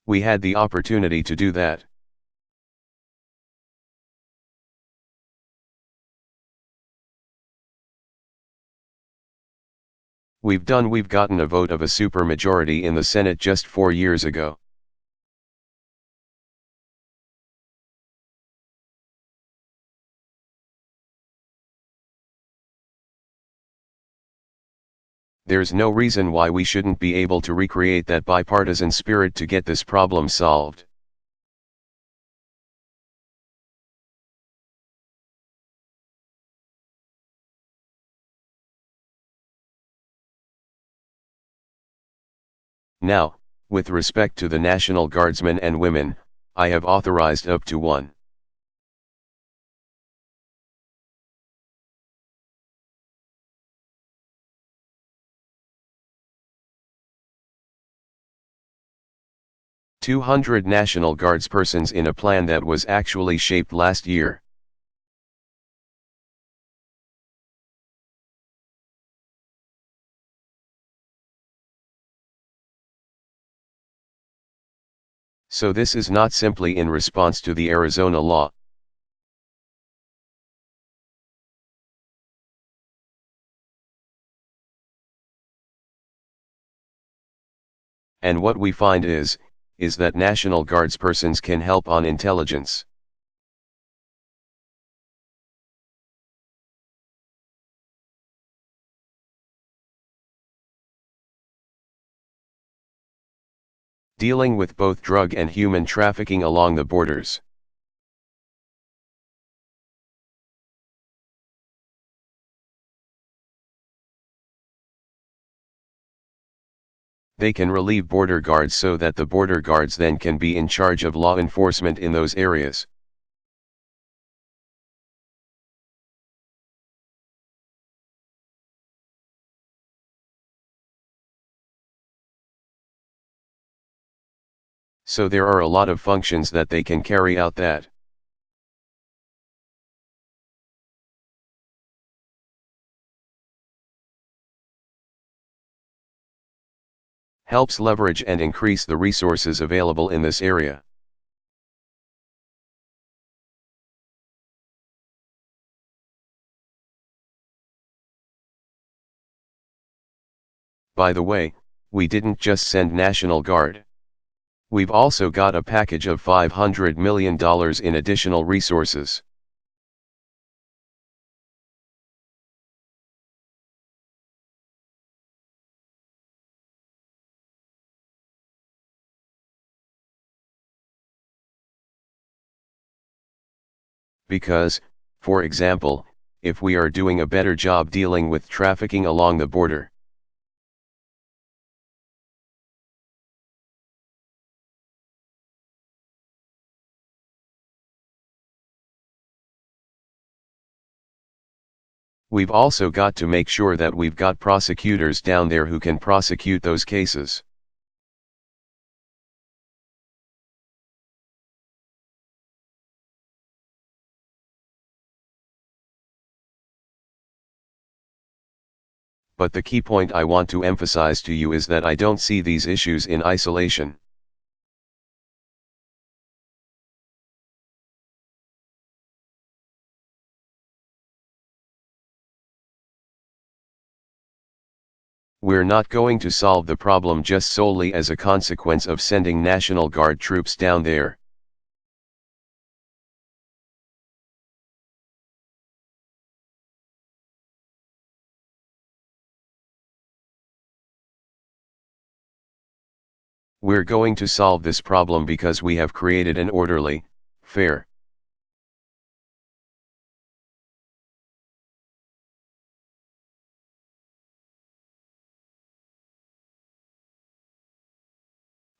We had the opportunity to do that. We've gotten a vote of a supermajority in the Senate just 4 years ago. There's no reason why we shouldn't be able to recreate that bipartisan spirit to get this problem solved. Now, with respect to the National Guardsmen and women, I have authorized up to 1. $200 National Guards persons in a plan that was actually shaped last year. So this is not simply in response to the Arizona law. And what we find is that National Guards persons can help on intelligence. Dealing with both drug and human trafficking along the borders. They can relieve border guards so that the border guards then can be in charge of law enforcement in those areas. So there are a lot of functions that they can carry out that. Helps leverage and increase the resources available in this area. By the way, we didn't just send National Guard. We've also got a package of $500 million in additional resources. Because, for example, if we are doing a better job dealing with trafficking along the border, we've also got to make sure that we've got prosecutors down there who can prosecute those cases. But the key point I want to emphasize to you is that I don't see these issues in isolation. We're not going to solve the problem just solely as a consequence of sending National Guard troops down there. We're going to solve this problem because we have created an orderly, fair,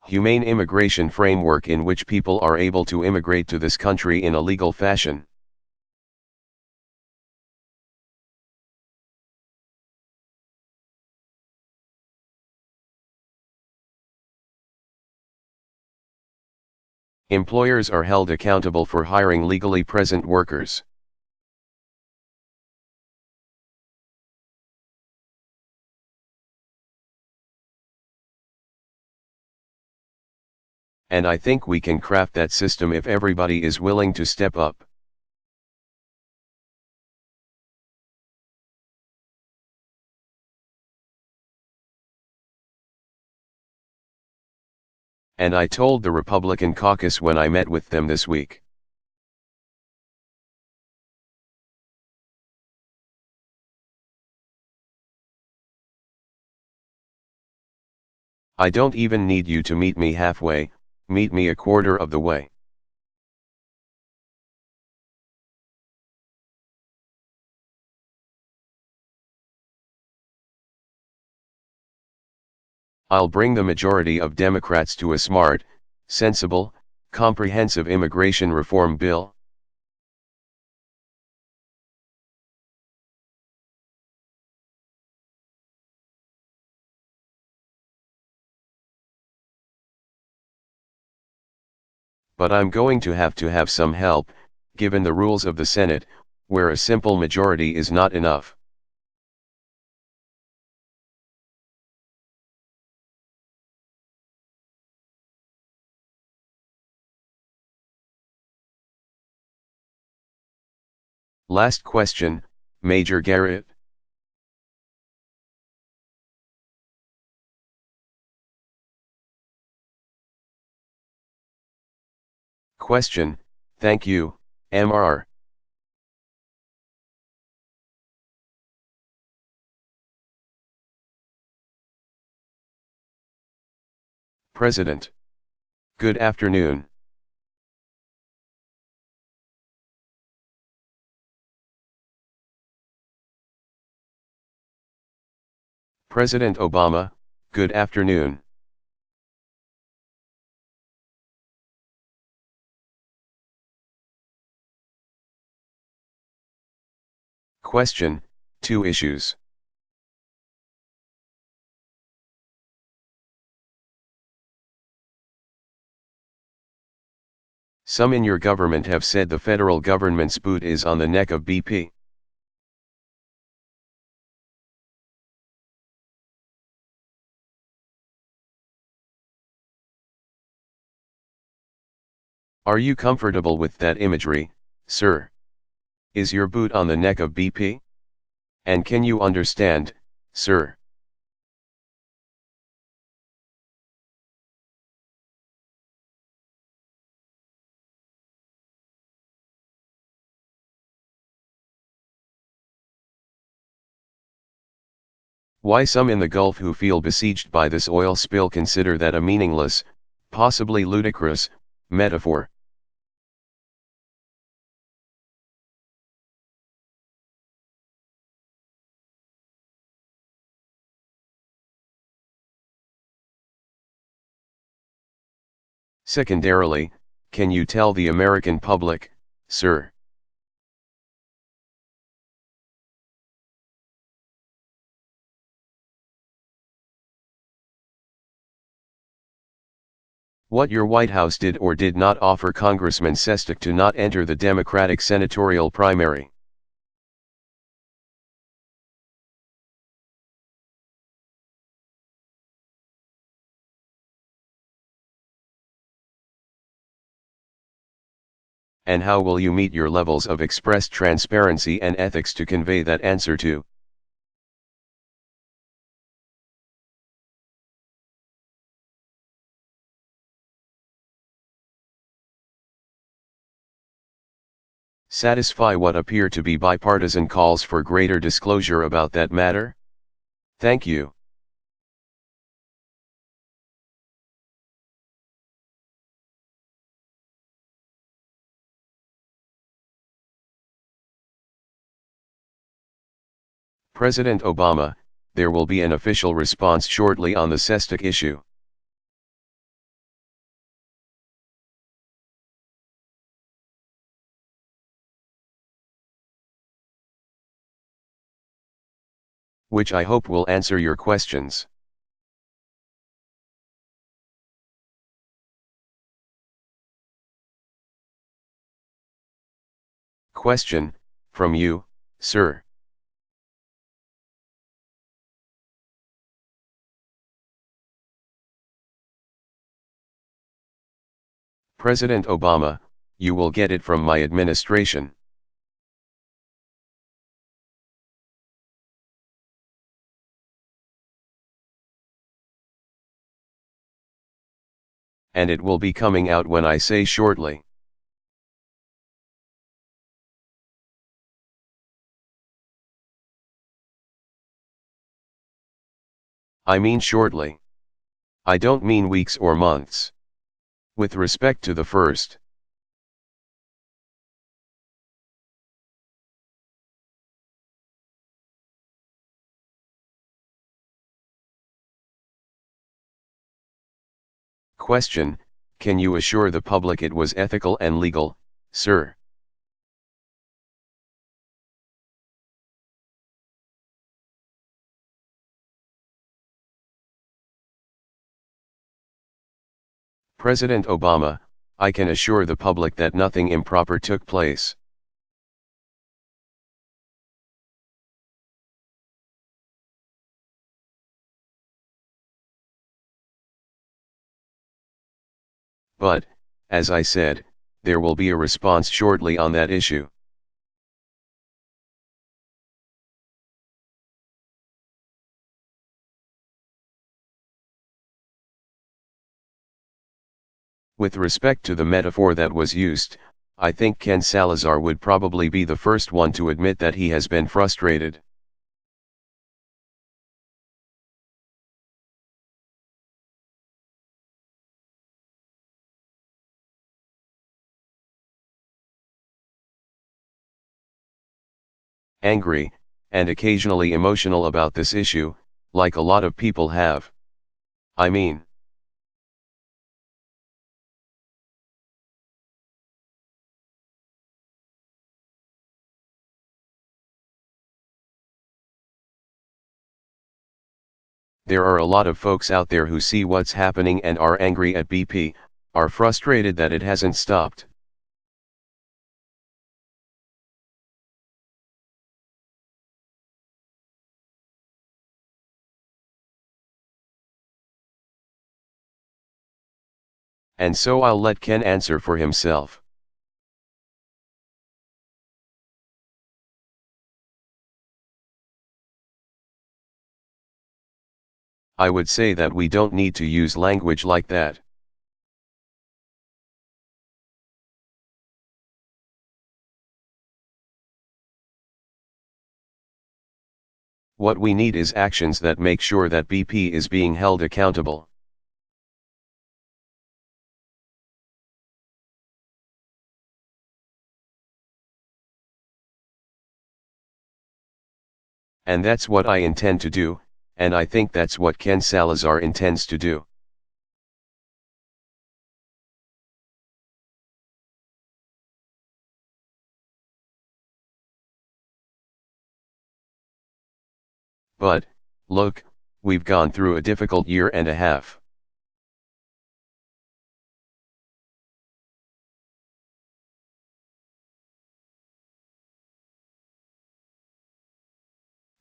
humane immigration framework in which people are able to immigrate to this country in a legal fashion. Employers are held accountable for hiring legally present workers. And I think we can craft that system if everybody is willing to step up. And I told the Republican caucus when I met with them this week. I don't even need you to meet me halfway, meet me a quarter of the way. I'll bring the majority of Democrats to a smart, sensible, comprehensive immigration reform bill. But I'm going to have some help, given the rules of the Senate, where a simple majority is not enough. Last question, Major Garrett. Question, thank you, Mr. President. Good afternoon. President Obama, good afternoon. Question, 2 issues. Some in your government have said the federal government's boot is on the neck of BP. Are you comfortable with that imagery, sir? Is your boot on the neck of BP? And can you understand, sir? Why some in the Gulf who feel besieged by this oil spill consider that a meaningless, possibly ludicrous, metaphor. Secondarily, can you tell the American public, sir? What your White House did or did not offer Congressman Sestak to not enter the Democratic senatorial primary? And how will you meet your levels of expressed transparency and ethics to convey that answer to? Satisfy what appear to be bipartisan calls for greater disclosure about that matter? Thank you. President Obama, there will be an official response shortly on the Sestak issue. Which I hope will answer your questions. Question, from you, sir. President Obama, you will get it from my administration. And it will be coming out when I say shortly. I mean shortly. I don't mean weeks or months. With respect to the first question, can you assure the public it was ethical and legal, sir? President Obama, I can assure the public that nothing improper took place. But, as I said, there will be a response shortly on that issue. With respect to the metaphor that was used, I think Ken Salazar would probably be the first one to admit that he has been frustrated. Angry, and occasionally emotional about this issue, like a lot of people have. I mean, there are a lot of folks out there who see what's happening and are angry at BP, are frustrated that it hasn't stopped. And so I'll let Ken answer for himself. I would say that we don't need to use language like that. What we need is actions that make sure that BP is being held accountable. And that's what I intend to do, and I think that's what Ken Salazar intends to do. But, look, we've gone through a difficult year and a half.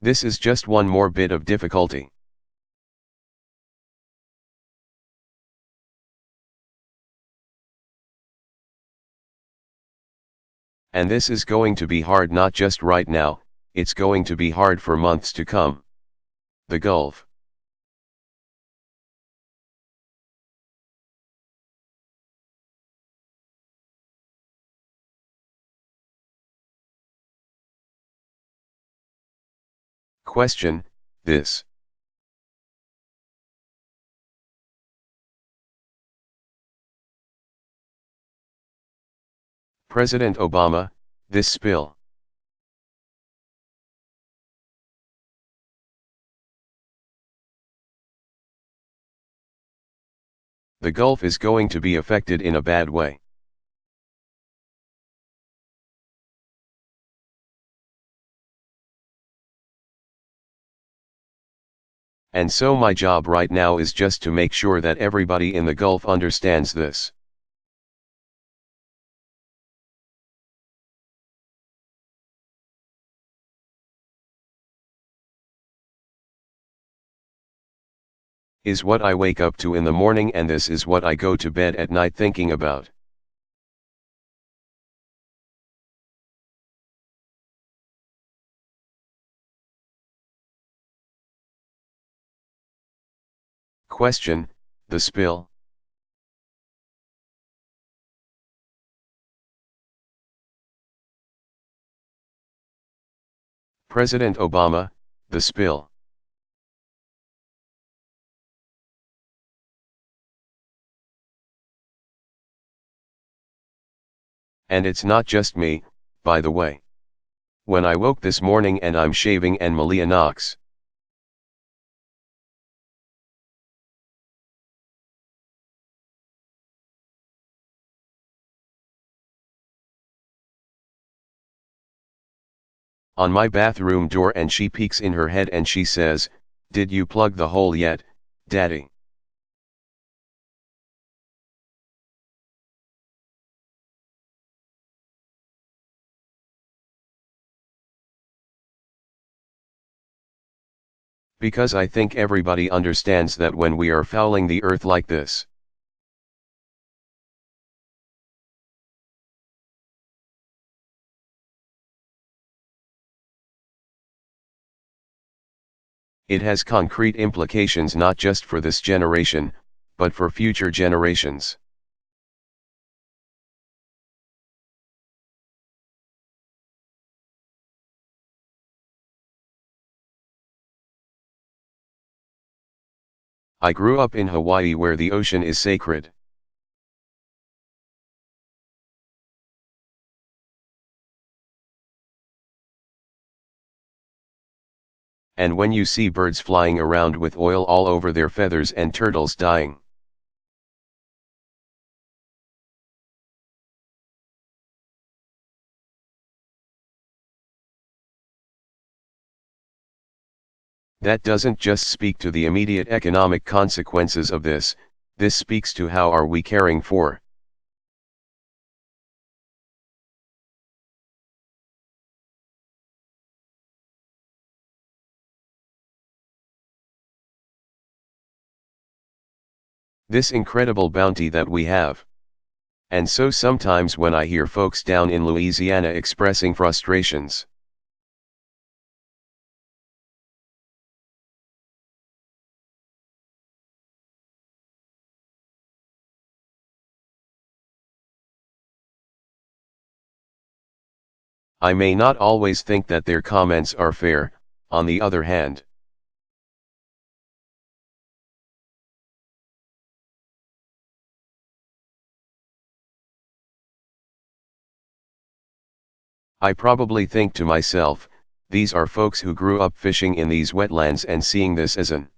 This is just one more bit of difficulty. And this is going to be hard not just right now, it's going to be hard for months to come. The Gulf. Question, this. President Obama, this spill. The Gulf is going to be affected in a bad way. And so my job right now is just to make sure that everybody in the Gulf understands this. Is what I wake up to in the morning, and this is what I go to bed at night thinking about. Question, the spill. President Obama, the spill. And it's not just me, by the way. When I woke this morning and I'm shaving and Malia knocks. On my bathroom door and she peeks in her head and she says, "Did you plug the hole yet, Daddy?" Because I think everybody understands that when we are fouling the earth like this, it has concrete implications not just for this generation, but for future generations. I grew up in Hawaii where the ocean is sacred. And when you see birds flying around with oil all over their feathers and turtles dying, that doesn't just speak to the immediate economic consequences of this speaks to how are we caring for. This incredible bounty that we have. And so sometimes when I hear folks down in Louisiana expressing frustrations, I may not always think that their comments are fair. On the other hand, I probably think to myself, these are folks who grew up fishing in these wetlands and seeing this as an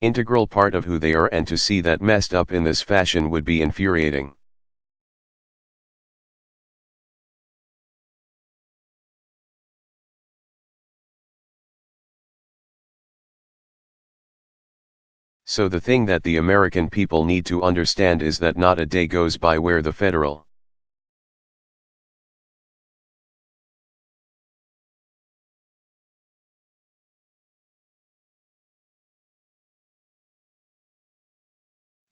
integral part of who they are, and to see that messed up in this fashion would be infuriating. So the thing that the American people need to understand is that not a day goes by where the federal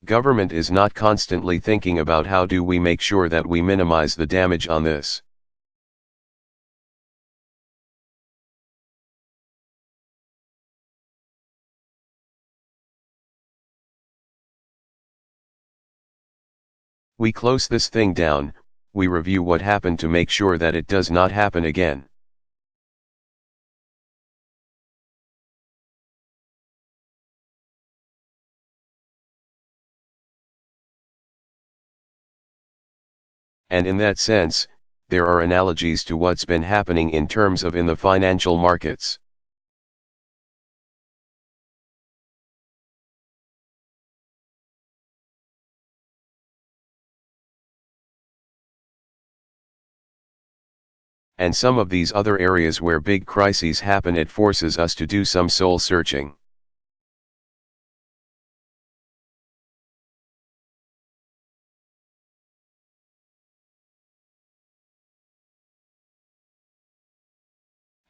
government is not constantly thinking about how do we make sure that we minimize the damage on this. We close this thing down, we review what happened to make sure that it does not happen again. And in that sense, there are analogies to what's been happening in terms of in the financial markets. And some of these other areas where big crises happen, it forces us to do some soul searching.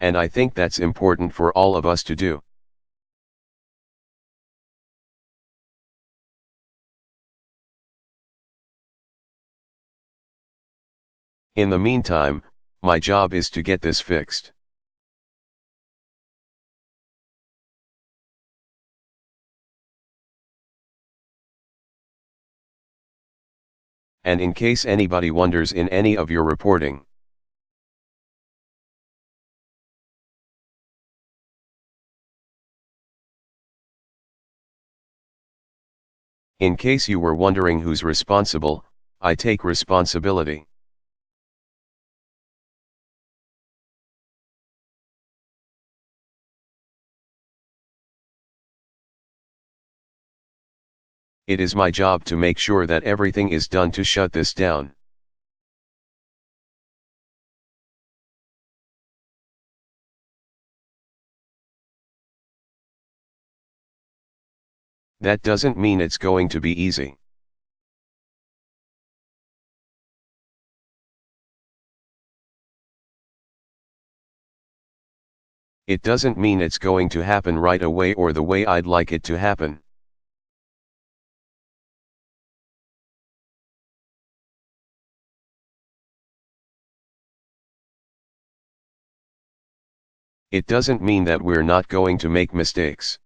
And I think that's important for all of us to do. In the meantime, my job is to get this fixed. And in case anybody wonders in any of your reporting, in case you were wondering who's responsible, I take responsibility. It is my job to make sure that everything is done to shut this down. That doesn't mean it's going to be easy. It doesn't mean it's going to happen right away or the way I'd like it to happen. It doesn't mean that we're not going to make mistakes.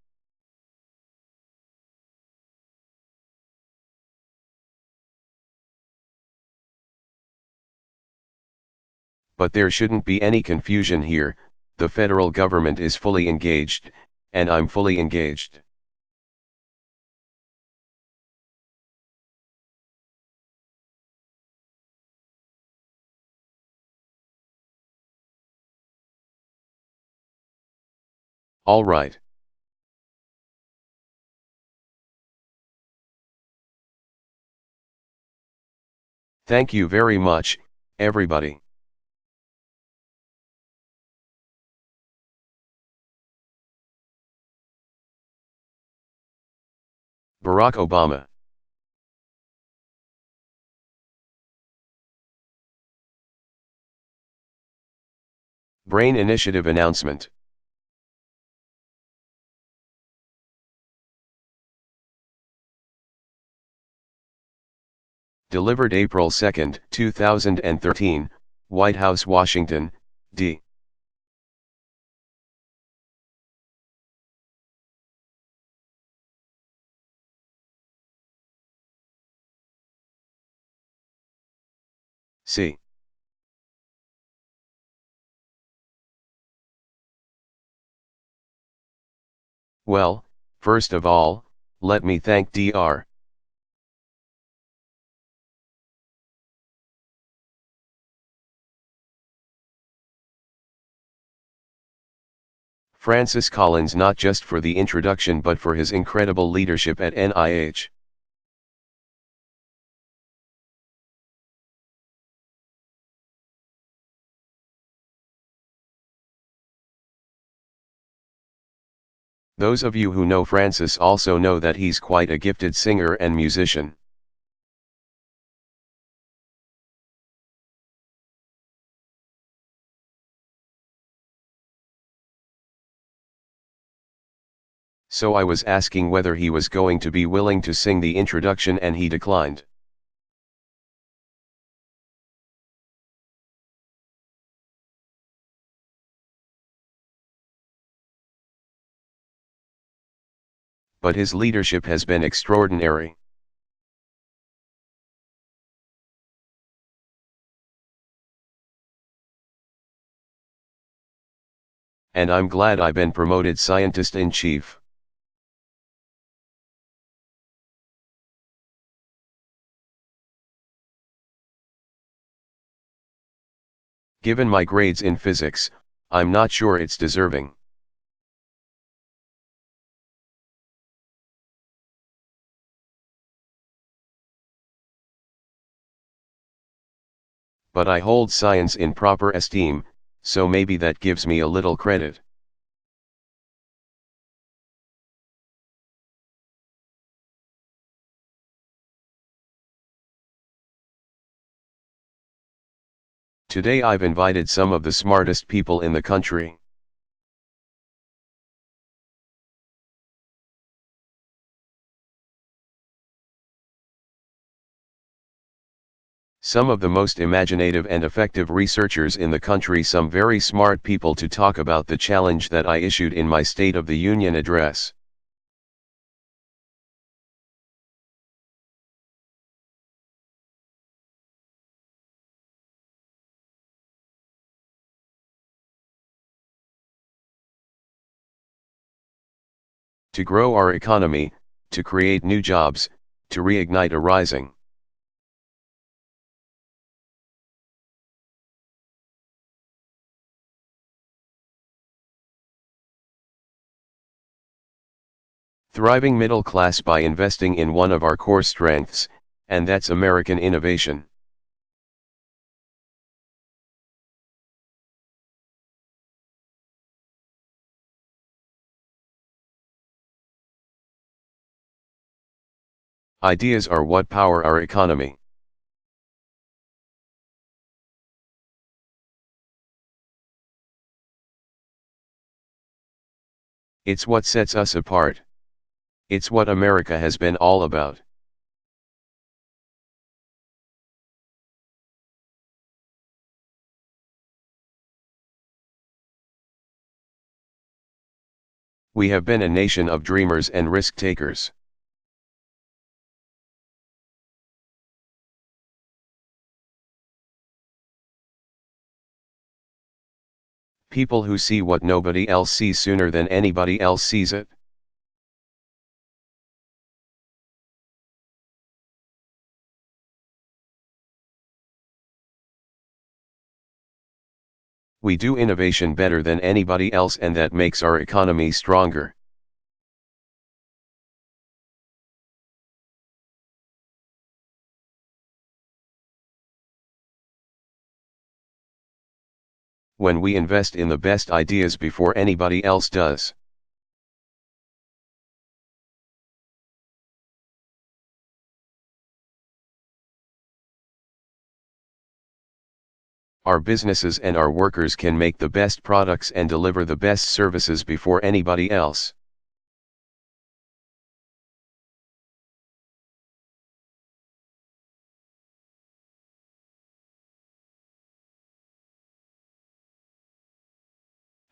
But there shouldn't be any confusion here, the federal government is fully engaged, and I'm fully engaged. All right. Thank you very much, everybody. Barack Obama. Brain Initiative announcement. Delivered April 2, 2013, White House, Washington, D. C. Well, first of all, let me thank Dr. Francis Collins not just for the introduction but for his incredible leadership at NIH. Those of you who know Francis also know that he's quite a gifted singer and musician. So I was asking whether he was going to be willing to sing the introduction and he declined. But his leadership has been extraordinary. And I'm glad I've been promoted scientist-in-chief. Given my grades in physics, I'm not sure it's deserving. But I hold science in proper esteem, so maybe that gives me a little credit. Today I've invited some of the smartest people in the country. Some of the most imaginative and effective researchers in the country, some very smart people to talk about the challenge that I issued in my State of the Union address. To grow our economy, to create new jobs, to reignite a rising. Thriving middle class by investing in one of our core strengths, and that's American innovation. Ideas are what power our economy. It's what sets us apart. It's what America has been all about. We have been a nation of dreamers and risk takers. People who see what nobody else sees sooner than anybody else sees it. We do innovation better than anybody else, and that makes our economy stronger. When we invest in the best ideas before anybody else does. Our businesses and our workers can make the best products and deliver the best services before anybody else.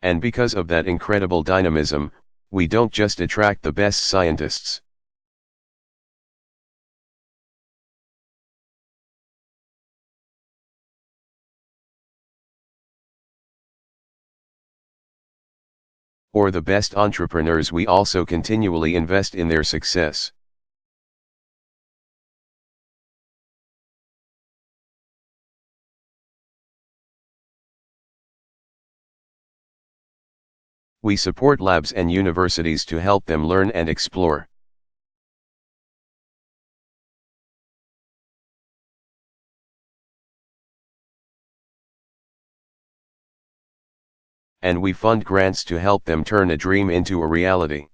And because of that incredible dynamism, we don't just attract the best scientists. Or the best entrepreneurs, we also continually invest in their success. We support labs and universities to help them learn and explore. And we fund grants to help them turn a dream into a reality.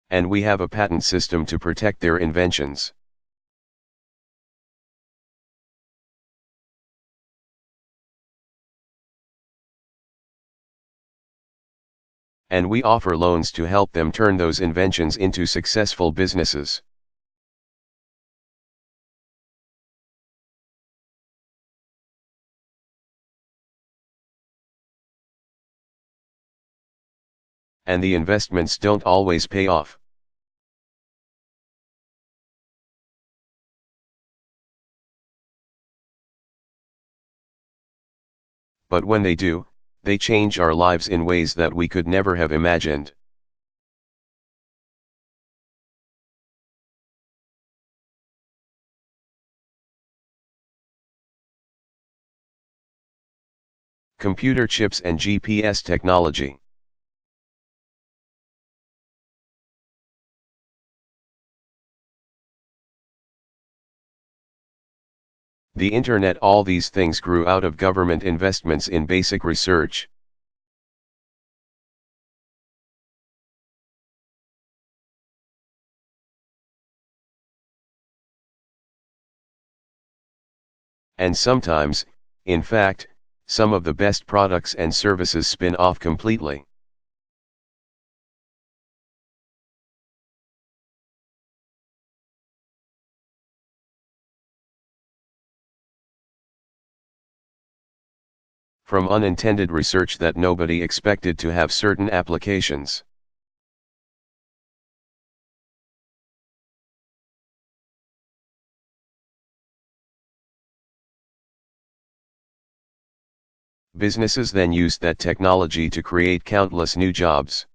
And we have a patent system to protect their inventions. And we offer loans to help them turn those inventions into successful businesses. And the investments don't always pay off. But when they do, they change our lives in ways that we could never have imagined. Computer chips and GPS technology. The internet, all these things grew out of government investments in basic research. And sometimes, in fact, some of the best products and services spin off completely. from unintended research that nobody expected to have certain applications. Businesses then used that technology to create countless new jobs.